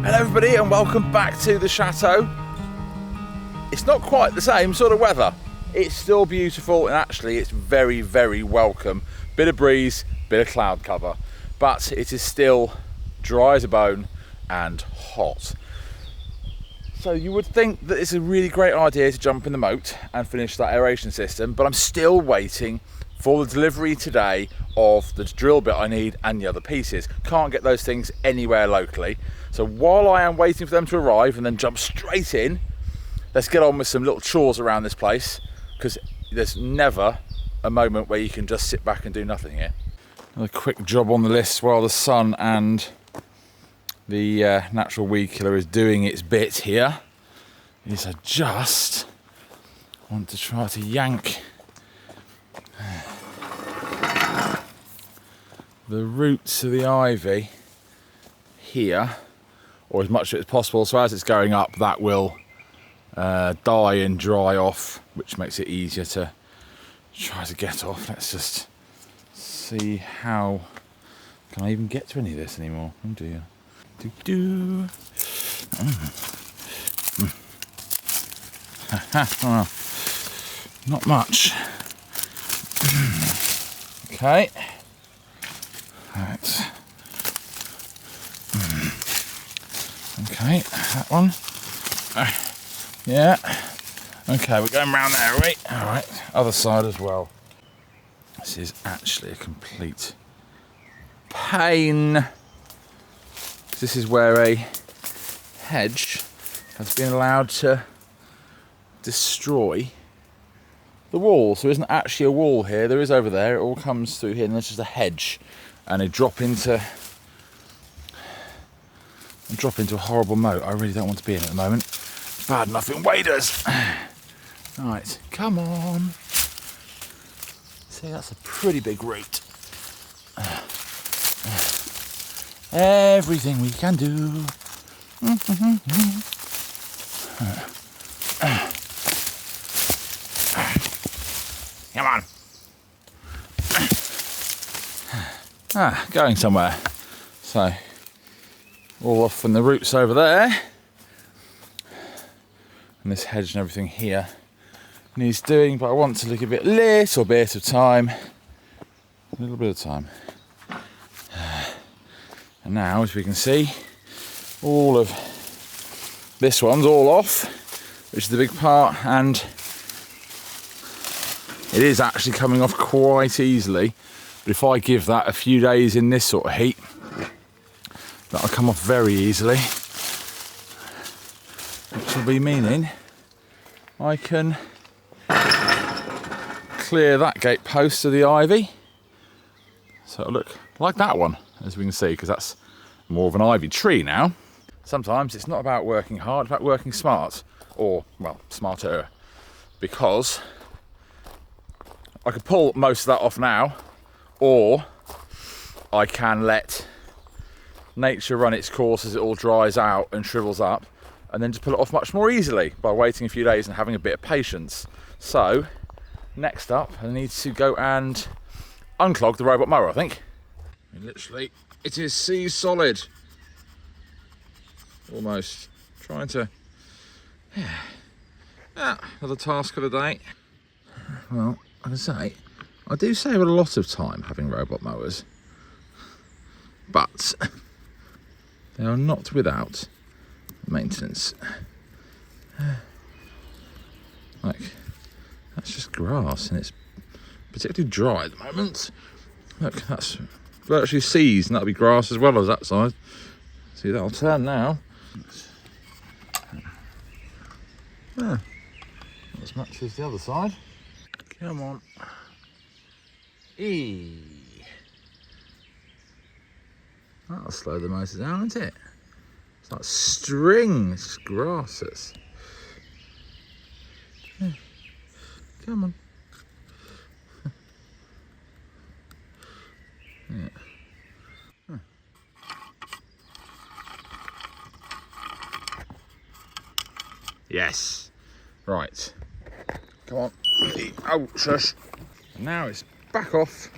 Hello everybody and welcome back to the chateau. It's not quite the same sort of weather. It's still beautiful and actually it's very, very welcome. Bit of breeze, bit of cloud cover, but it is still dry as a bone and hot. So you would think that it's a really great idea to jump in the moat and finish that aeration system, but I'm still waiting for the delivery today of the drill bit I need and the other pieces. Can't get those things anywhere locally. So while I am waiting for them to arrive and then jump straight in, let's get on with some little chores around this place, because there's never a moment where you can just sit back and do nothing here. Another quick job on the list while the sun and the natural weed killer is doing its bit here is I just want to try to yank the roots of the ivy here, or as much of it as possible, so as it's going up that will die and dry off, which makes it easier to try to get off. Let's just see how can I even get to any of this anymore. Oh dear. Well, not much. Okay. Right. Okay, that one. Yeah. Okay, we're going round there, are we? Alright, other side as well. This is actually a complete pain. This is where a hedge has been allowed to destroy the wall. So there isn't actually a wall here, there is over there, it all comes through here, and there's just a hedge. And they drop into a horrible moat I really don't want to be in at the moment. Bad enough in waders. Right, come on. See, that's a pretty big root. Everything we can do. Come on. Going somewhere. So, all off from the roots over there. And this hedge and everything here needs doing, but I want to look a little bit of time. A little bit of time. And now, as we can see, all of this one's all off, which is the big part, and it is actually coming off quite easily. But if I give that a few days in this sort of heat, that'll come off very easily, which will be meaning I can clear that gate post of the ivy. So it'll look like that one, as we can see, because that's more of an ivy tree now. Sometimes it's not about working hard, it's about working smart, or, well, smarter, because I could pull most of that off now, or I can let nature run its course as it all dries out and shrivels up, and then just pull it off much more easily by waiting a few days and having a bit of patience. So, next up, I need to go and unclog the robot mower, I think. Literally, it is sea solid. Almost. Trying to... another task of the day. Well, I can say, I do save a lot of time having robot mowers, but they are not without maintenance. Like, that's just grass and it's particularly dry at the moment. Look, that's virtually seas, and that'll be grass as well as that side. See, that'll turn now. Not as much as the other side. Come on. That'll slow the motor down, isn't it? It's like string, it's just grasses. Yeah. Come on. Yeah. Yes. Right. Come on. Oh, shush. Now it's back off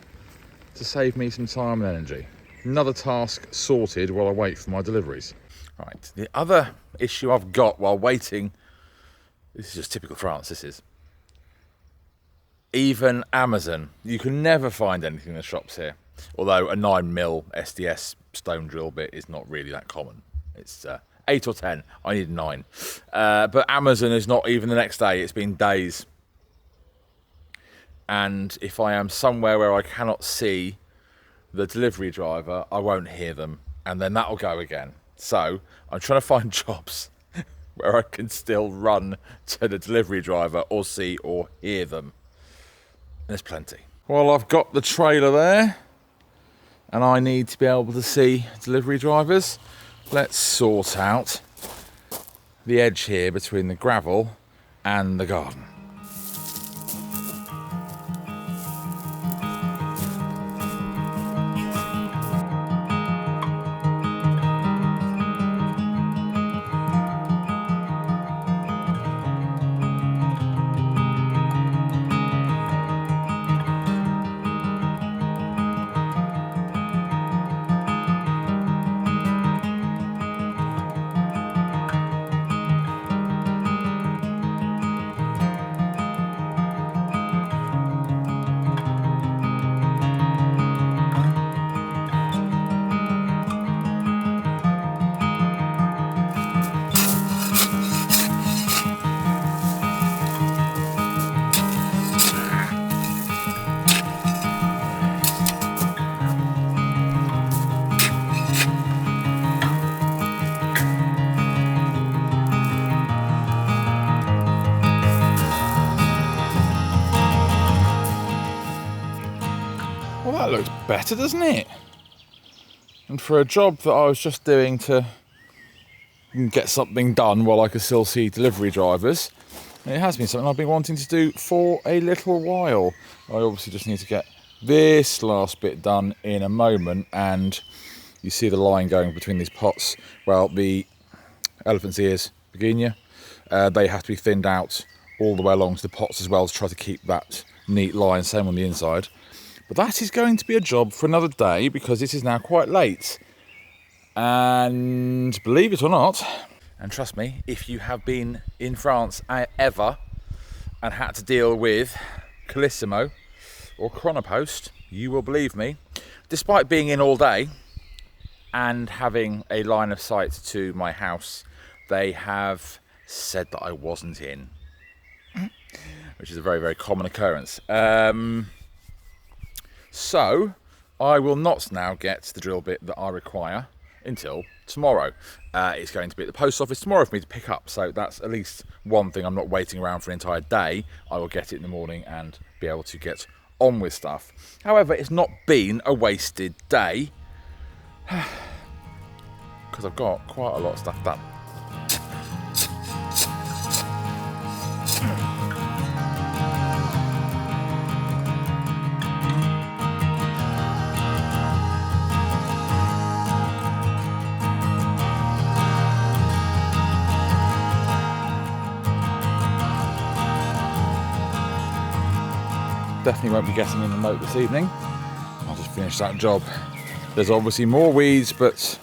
to save me some time and energy. Another task sorted while I wait for my deliveries. Right, the other issue I've got while waiting, this is just typical France, this is. Even Amazon, you can never find anything in the shops here. Although a 9mm SDS stone drill bit is not really that common. It's 8 or 10, I need 9. But Amazon is not even the next day, it's been days. And if I am somewhere where I cannot see the delivery driver, I won't hear them. And then that'll go again. So I'm trying to find jobs where I can still run to the delivery driver or see or hear them. There's plenty. Well, I've got the trailer there and I need to be able to see delivery drivers. Let's sort out the edge here between the gravel and the garden. Well, that looks better, doesn't it? And for a job that I was just doing to get something done while I could still see delivery drivers, it has been something I've been wanting to do for a little while. I obviously just need to get this last bit done in a moment, and you see the line going between these pots. Well, the elephant's ears, begonia, they have to be thinned out all the way along to the pots as well to try to keep that neat line, same on the inside. But that is going to be a job for another day because it is now quite late. And believe it or not, and trust me, if you have been in France ever and had to deal with Colissimo or Chronopost, you will believe me, despite being in all day and having a line of sight to my house, they have said that I wasn't in, which is a very, very common occurrence. So I will not now get the drill bit that I require until tomorrow. It's going to be at the post office tomorrow for me to pick up, so that's at least one thing. I'm not waiting around for an entire day. I will get it in the morning and be able to get on with stuff. However, it's not been a wasted day because I've got quite a lot of stuff done. Definitely won't be getting in the moat this evening. I'll just finish that job. There's obviously more weeds, but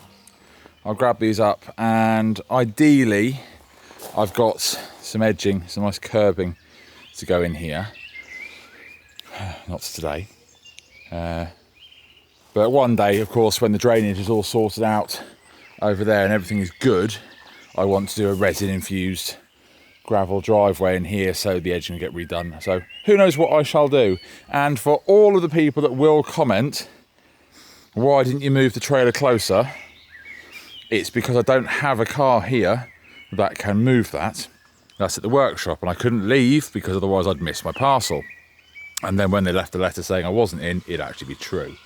I'll grab these up, and ideally I've got some edging, some nice curbing to go in here. Not today. But one day, of course, when the drainage is all sorted out over there and everything is good, I want to do a resin infused gravel driveway in here so the edging will get redone. So who knows what I shall do. And for all of the people that will comment, why didn't you move the trailer closer? It's because I don't have a car here that can move that. That's at the workshop, and I couldn't leave because otherwise I'd miss my parcel. And then when they left a letter saying I wasn't in, it'd actually be true.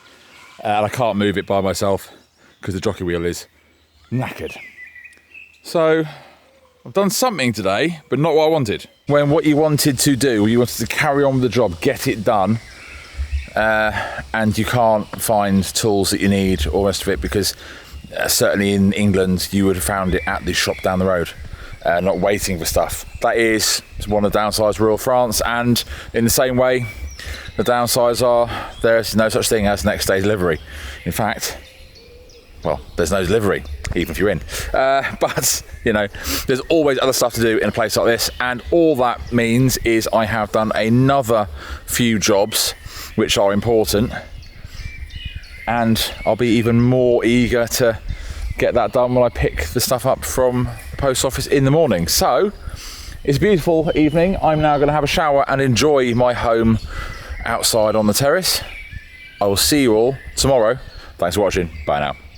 And I can't move it by myself because the jockey wheel is knackered. So I've done something today, but not what I wanted. When what you wanted to do, you wanted to carry on with the job, get it done, and you can't find tools that you need or rest of it, because certainly in England you would have found it at the shop down the road, not waiting for stuff. That is one of the downsides of rural France, and in the same way, the downsides are there's no such thing as next day delivery. In fact, well, there's no delivery. even if you're in. But, you know, there's always other stuff to do in a place like this, and all that means is I have done another few jobs which are important, and I'll be even more eager to get that done when I pick the stuff up from the post office in the morning. So, it's a beautiful evening. I'm now going to have a shower and enjoy my home outside on the terrace. I will see you all tomorrow. Thanks for watching. Bye now.